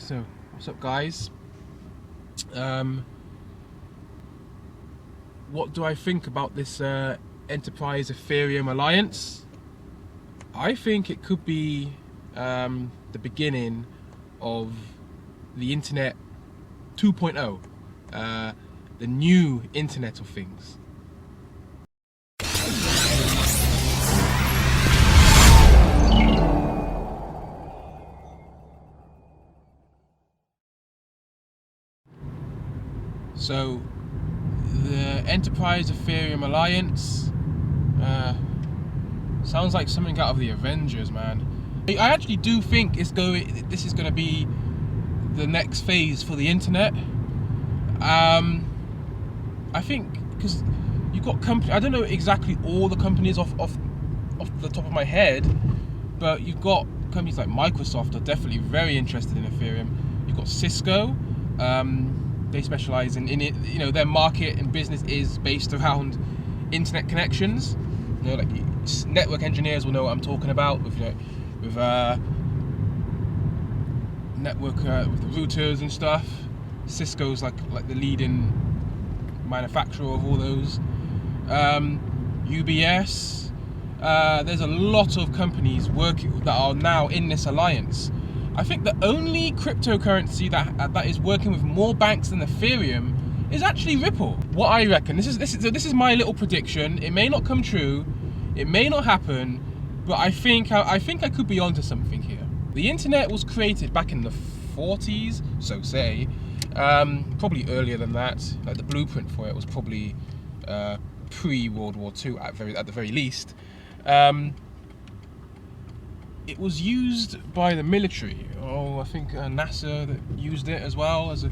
So what's up, guys? What do I think about this Enterprise Ethereum Alliance? I think it could be the beginning of the Internet 2.0, the new Internet of Things. So, the Enterprise Ethereum Alliance sounds like something out of the Avengers, man. I actually do think this is going to be the next phase for the internet. I think because you've got companies, I don't know exactly all the companies off the top of my head, but you've got companies like Microsoft are definitely very interested in Ethereum. You've got Cisco. They specialize in it. You know, their market and business is based around internet connections. You know, like network engineers will know what I'm talking about with network with routers and stuff. Cisco's like the leading manufacturer of all those. UBS. There's a lot of companies working that are now in this alliance. I think the only cryptocurrency that is working with more banks than Ethereum is actually Ripple. What I reckon, this is my little prediction. It may not come true, it may not happen, but I think I could be onto something here. The internet was created back in the 40s, so say, probably earlier than that. Like the blueprint for it was probably pre-World War II at the very least. It was used by the military. I think NASA that used it as well to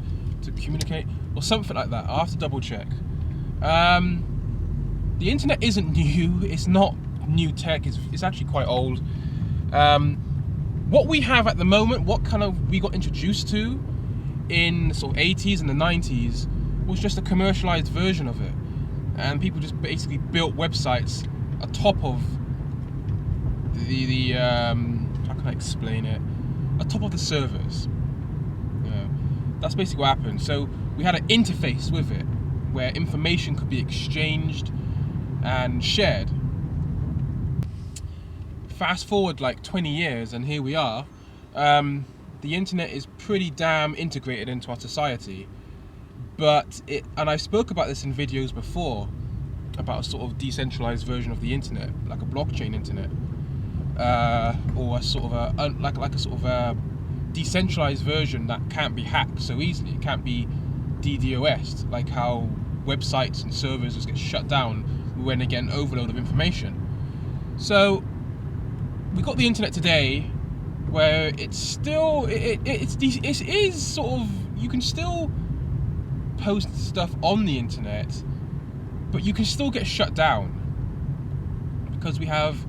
communicate, or something like that. I'll have to double check. The internet isn't new. It's not new tech. It's actually quite old. What we have at the moment, what kind of we got introduced to in the sort of 80s and the 90s, was just a commercialized version of it, and people just basically built websites atop of the how can I explain it? Atop of the servers. That's basically what happened. So we had an interface with it where information could be exchanged and shared. Fast forward like 20 years and here we are. The internet is pretty damn integrated into our society, and I spoke about this in videos before about a sort of decentralized version of the internet, like a blockchain internet. Or a sort of a decentralized version that can't be hacked so easily. It can't be DDoS'd, like how websites and servers just get shut down when they get an overload of information. So we got the internet today, where it's still it is sort of, you can still post stuff on the internet, but you can still get shut down because we have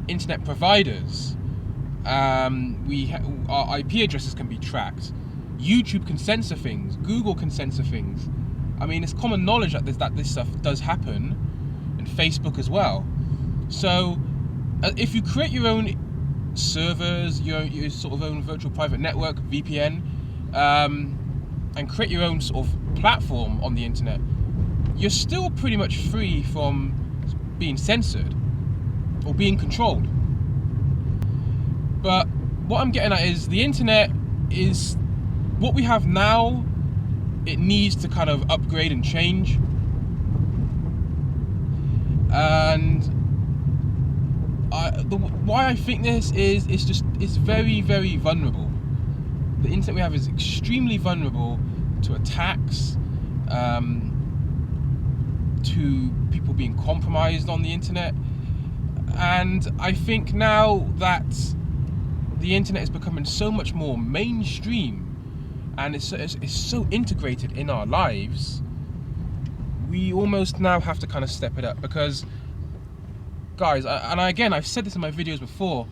internet providers. Our IP addresses can be tracked. YouTube can censor things. Google can censor things. I mean, it's common knowledge that this stuff does happen, and Facebook as well. So, if you create your own servers, your sort of own virtual private network, VPN, and create your own sort of platform on the internet, you're still pretty much free from being censored or being controlled. But what I'm getting at is the internet is what we have now. It needs to kind of upgrade and change, and why I think this is it's very, very vulnerable. The internet we have is extremely vulnerable to attacks, to people being compromised on the internet. And I think now that the internet is becoming so much more mainstream and it's so integrated in our lives, we almost now have to kind of step it up. Because, guys, I've said this in my videos before,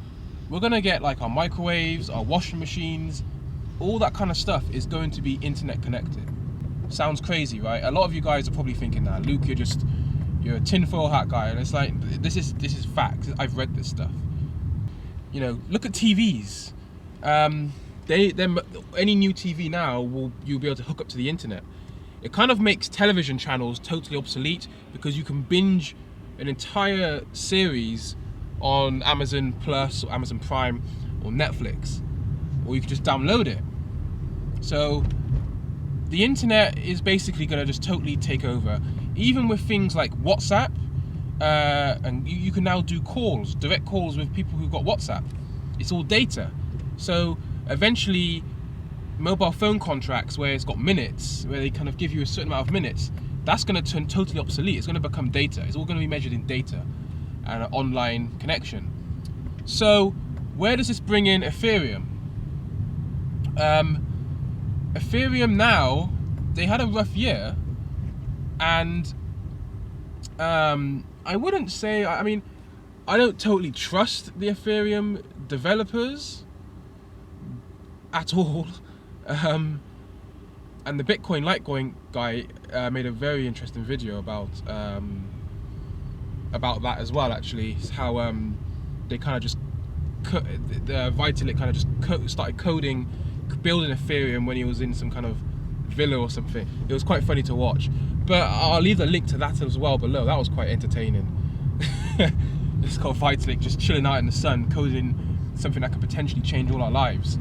we're going to get like our microwaves, our washing machines, all that kind of stuff is going to be internet connected. Sounds crazy, right? A lot of you guys are probably thinking that, Luke, you're a tinfoil hat guy, and it's like, this is fact. I've read this stuff. You know, look at TVs. any new TV now you'll be able to hook up to the internet. It kind of makes television channels totally obsolete because you can binge an entire series on Amazon Plus or Amazon Prime or Netflix, or you can just download it. So the internet is basically going to just totally take over, even with things like WhatsApp, and you can now do calls, direct calls with people who've got WhatsApp. It's all data. So eventually mobile phone contracts where it's got minutes, where they kind of give you a certain amount of minutes, that's going to turn totally obsolete. It's going to become data. It's all going to be measured in data and an online connection. So where does this bring in Ethereum? Ethereum now, they had a rough year, and I wouldn't say, I mean, I don't totally trust the Ethereum developers at all. And the Bitcoin Litecoin guy made a very interesting video about that as well. Actually, how they kind of just Vitalik kind of just started building Ethereum when he was in some kind of villa or something. It was quite funny to watch. But I'll leave a link to that as well below. That was quite entertaining. It's got Vitalik just chilling out in the sun, coding something that could potentially change all our lives.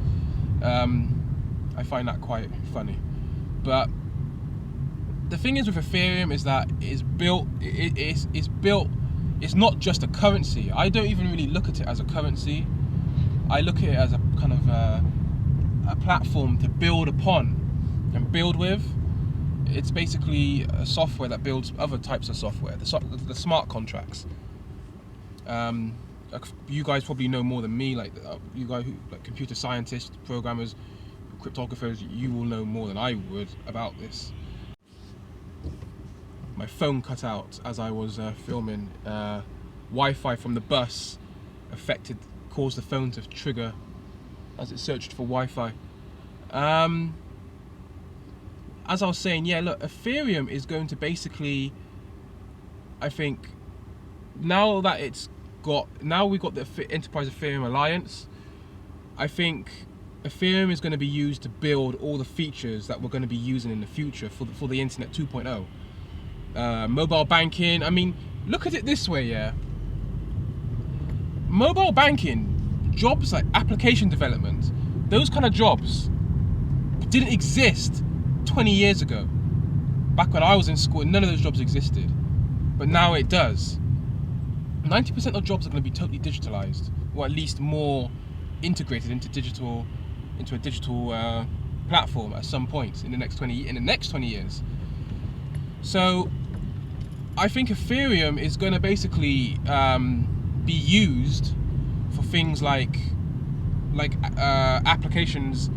I find that quite funny. But the thing is with Ethereum is that it's built, it's not just a currency. I don't even really look at it as a currency. I look at it as a kind of a platform to build upon and build with. It's basically a software that builds other types of software, the smart contracts. You guys probably know more than me, like you guys who, like computer scientists, programmers, cryptographers, you will know more than I would about this. My phone cut out as I was filming. Wi-Fi from the bus caused the phone to trigger as it searched for Wi-Fi. As I was saying, yeah, look, Ethereum is going to basically, I think, now we've got the Enterprise Ethereum Alliance, I think Ethereum is going to be used to build all the features that we're going to be using in the future for the Internet 2.0. Mobile banking, I mean, look at it this way, yeah. Mobile banking, jobs like application development, those kind of jobs didn't exist 20 years ago. Back when I was in school, none of those jobs existed. But now it does. 90% of jobs are going to be totally digitalized, or at least more integrated into a digital platform at some point in the next 20 years. So I think Ethereum is going to basically be used for things like applications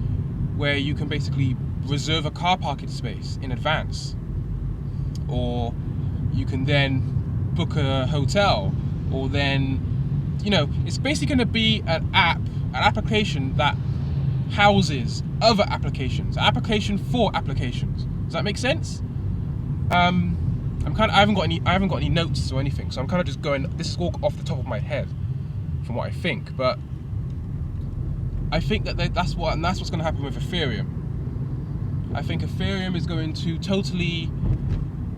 where you can basically reserve a car parking space in advance, or you can then book a hotel, or then, you know, it's basically going to be an application that houses other applications, an application for applications. Does that make sense? I haven't got any notes or anything, so I'm kind of just going, this is all off the top of my head from what I think, but I think that's what's going to happen with Ethereum. I think Ethereum is going to totally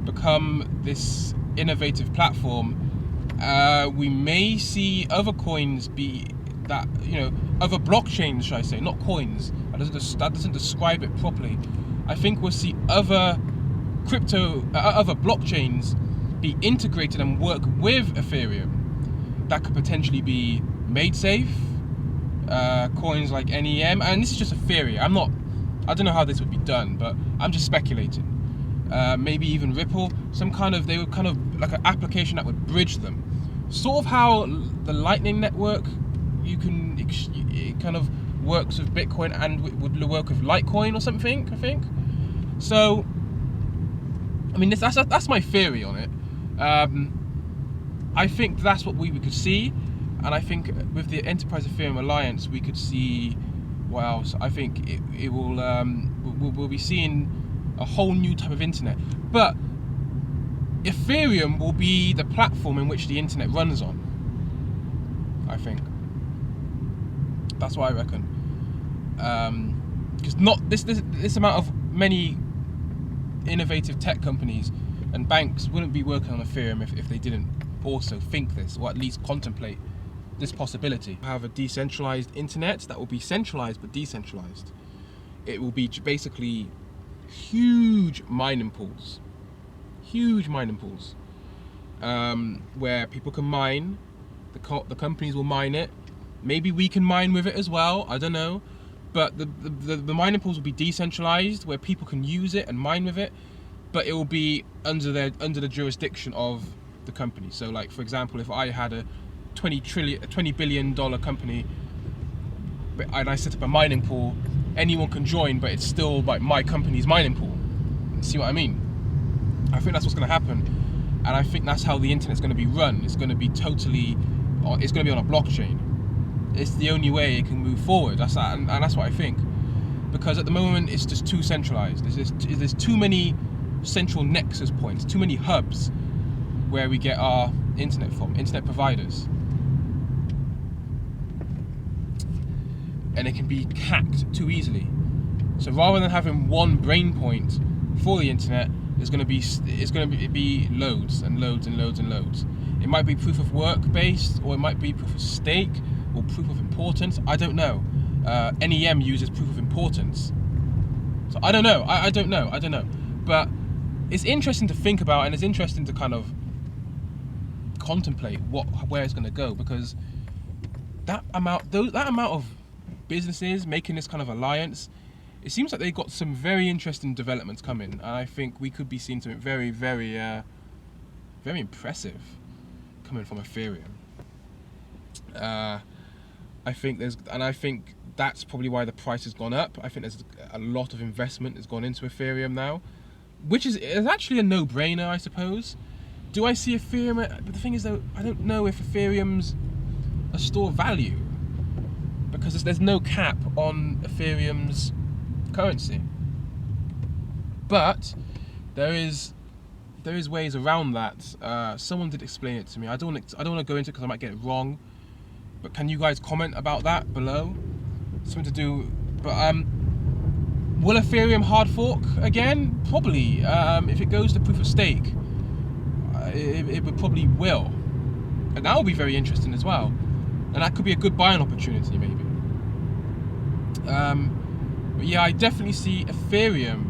become this innovative platform. We may see other coins be that, you know, other blockchains, should I say, not coins. That doesn't describe it properly. I think we'll see other other blockchains be integrated and work with Ethereum. That could potentially be MAIDsafe, coins like NEM, and this is just a theory. I don't know how this would be done, but I'm just speculating. Maybe even Ripple, they would kind of like an application that would bridge them. Sort of how the Lightning Network, it kind of works with Bitcoin and would work with Litecoin or something, I think. So, I mean, that's my theory on it. I think that's what we could see, and I think with the Enterprise Ethereum Alliance we could see what else. I think it will we'll be seeing a whole new type of internet, but Ethereum will be the platform in which the internet runs on. I think that's what I reckon. because not this amount of many innovative tech companies and banks wouldn't be working on Ethereum if they didn't also think this, or at least contemplate this possibility. Have a decentralized internet that will be centralized but decentralized. It will be basically huge mining pools, where people can mine. The companies will mine it. Maybe we can mine with it as well, I don't know. But the mining pools will be decentralized, where people can use it and mine with it, but it will be under the jurisdiction of the company. So like, for example, if I had a $20 billion company and I set up a mining pool, anyone can join, but it's still like my company's mining pool. See what I mean? I think that's what's going to happen, and I think that's how the internet's going to be run. It's going to be on a blockchain. It's the only way it can move forward. That's that, and that's what I think. Because at the moment it's just too centralized. There's too many central nexus points, too many hubs where we get our internet from, internet providers. And it can be hacked too easily. So rather than having one brain point for the internet, it's going to be loads and loads and loads and loads. It might be proof of work based, or it might be proof of stake, or proof of importance. I don't know. NEM uses proof of importance. So I don't know. I don't know. But it's interesting to think about, and it's interesting to kind of contemplate where it's going to go, because that amount of businesses making this kind of alliance, it seems like they've got some very interesting developments coming, and I think we could be seeing something very, very, very impressive coming from Ethereum. I think that's probably why the price has gone up. I think there's a lot of investment has gone into Ethereum now, which is actually a no-brainer, I suppose. Do I see Ethereum? But the thing is, though, I don't know if Ethereum's a store of value, because there's no cap on Ethereum's currency. But there is ways around that. Someone did explain it to me. I don't want to go into it because I might get it wrong. But can you guys comment about that below? Something to do. But will Ethereum hard fork again? Probably. If it goes to proof of stake, it would probably will, and that will be very interesting as well. And that could be a good buying opportunity, maybe. But yeah, I definitely see Ethereum.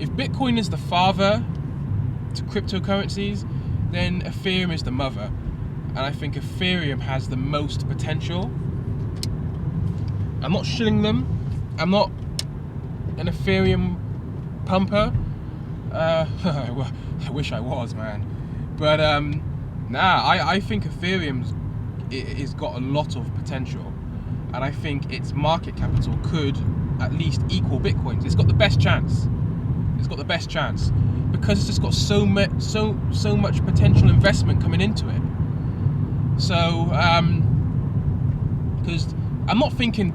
If Bitcoin is the father to cryptocurrencies, then Ethereum is the mother. And I think Ethereum has the most potential. I'm not shilling them. I'm not an Ethereum pumper. I wish I was, man. But I think Ethereum's it's got a lot of potential, and I think its market capital could at least equal Bitcoin's. It's got the best chance. Because it's just got so much potential investment coming into it. So, because I'm not thinking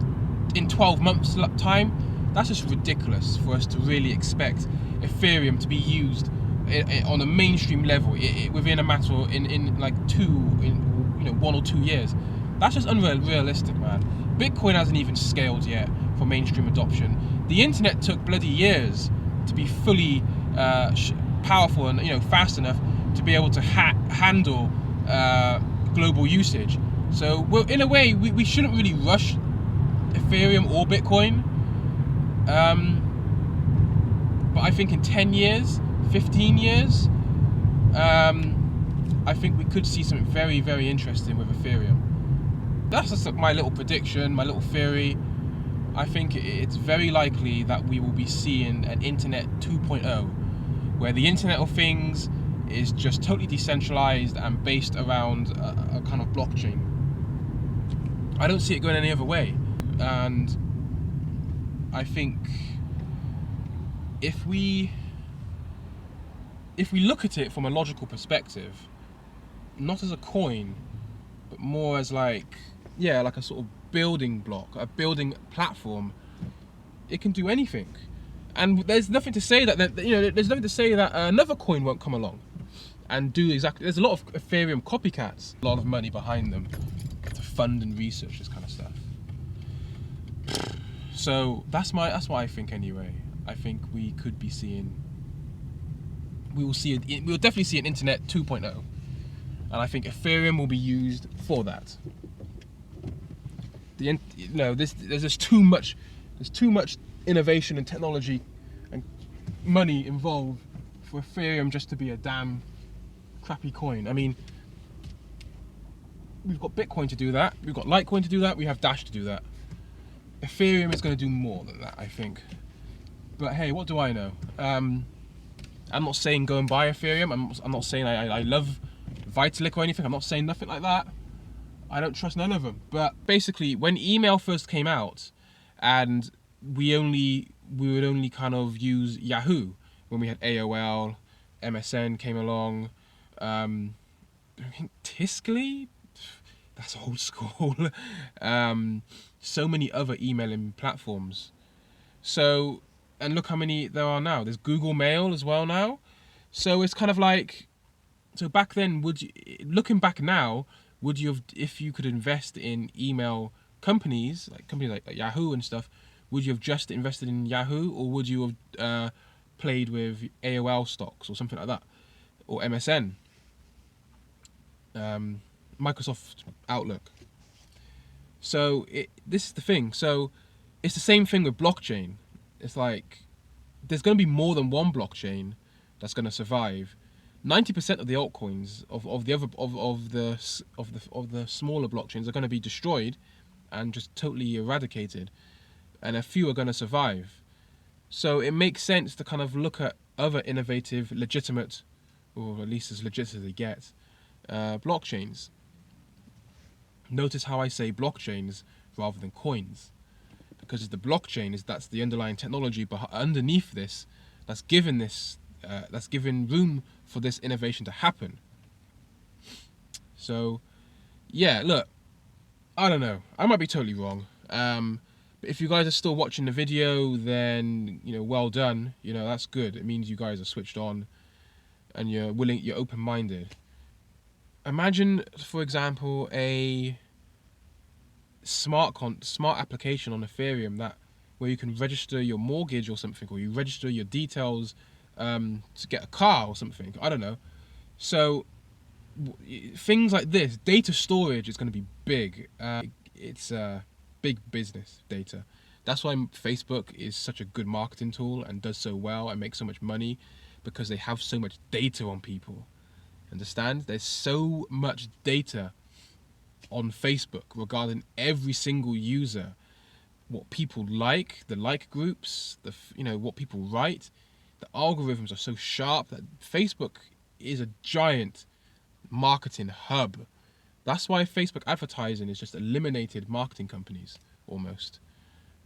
in 12 months time. That's just ridiculous for us to really expect Ethereum to be used on a mainstream level within a matter in like 1 or 2 years. That's just unrealistic, man. Bitcoin hasn't even scaled yet for mainstream adoption. The internet took bloody years to be fully powerful and fast enough to be able to handle global usage. So in a way, we shouldn't really rush Ethereum or Bitcoin. But I think in 10 years, 15 years, I think we could see something very, very interesting with Ethereum. That's just my little prediction, my little theory. I think it's very likely that we will be seeing an Internet 2.0, where the Internet of Things is just totally decentralized and based around a kind of blockchain. I don't see it going any other way. And I think if we look at it from a logical perspective, not as a coin, but more as like a sort of building block, a building platform, it can do anything. And there's nothing to say that there's nothing to say that another coin won't come along and do exactly. There's a lot of Ethereum copycats, a lot of money behind them to fund and research this kind of stuff. So that's what I think anyway. I think we will definitely see an internet 2.0, and I think Ethereum will be used for that. There's just too much innovation and technology and money involved for Ethereum just to be a damn crappy coin. I mean, we've got Bitcoin to do that, we've got Litecoin to do that, we have Dash to do that. Ethereum is going to do more than that, I think. But hey, what do I know? I'm not saying go and buy Ethereum. I'm not saying I love Vitalik or anything. I'm not saying nothing like that. I don't trust none of them. But basically, when email first came out, and we would only kind of use Yahoo when we had AOL, MSN came along. I think Tiscali, that's old school. So many other emailing platforms. So, and look how many there are now. There's Google Mail as well now. So it's kind of like, so back then, looking back now, would you have, if you could invest in email companies like Yahoo and stuff, would you have just invested in Yahoo, or would you have played with AOL stocks or something like that, or MSN, Microsoft Outlook? So this is the thing. So it's the same thing with blockchain. It's like there's going to be more than one blockchain that's going to survive. 90% of the altcoins of the smaller blockchains are going to be destroyed and just totally eradicated, and a few are going to survive. So it makes sense to kind of look at other innovative, legitimate, or at least as legit as they get, blockchains. Notice how I say blockchains rather than coins, because the blockchain that's the underlying technology underneath this, that's given room for this innovation to happen. So yeah, look, I don't know, I might be totally wrong, but if you guys are still watching the video, then well done. That's good. It means you guys are switched on and you're open-minded. Imagine, for example, a smart application on Ethereum where you can register your mortgage or something, or you register your details to get a car or something. I don't know. So things like this, data storage is going to be big. It's big business, data. That's why Facebook is such a good marketing tool and does so well and makes so much money, because they have so much data on people. Understand? There's so much data on Facebook regarding every single user, what people like, the like groups, what people write. The algorithms are so sharp that Facebook is a giant marketing hub. That's why Facebook advertising is just eliminated marketing companies almost.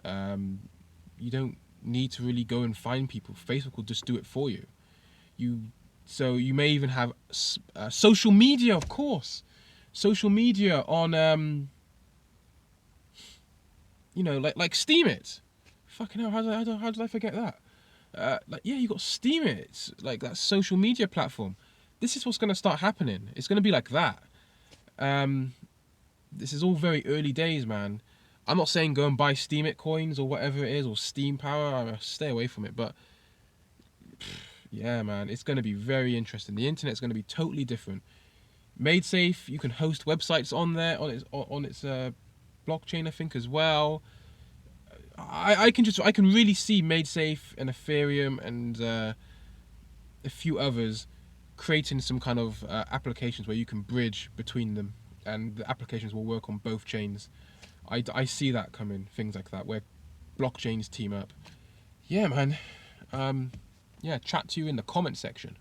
You don't need to really go and find people. Facebook will just do it for you. So you may even have social media, of course. Social media on, like Steam It. Fucking hell, how did I forget that? You got Steam It, like that social media platform. This is what's going to start happening. It's going to be like that. This is all very early days, man. I'm not saying go and buy Steam It coins or whatever it is, or Steam Power. Stay away from it. But yeah, man, it's going to be very interesting. The internet's going to be totally different. MAIDsafe, you can host websites on there on its blockchain, I think, as well. I can really see MAIDsafe and Ethereum and a few others creating some kind of applications where you can bridge between them, and the applications will work on both chains. I see that coming, things like that, where blockchains team up. Yeah, man. Chat to you in the comment section.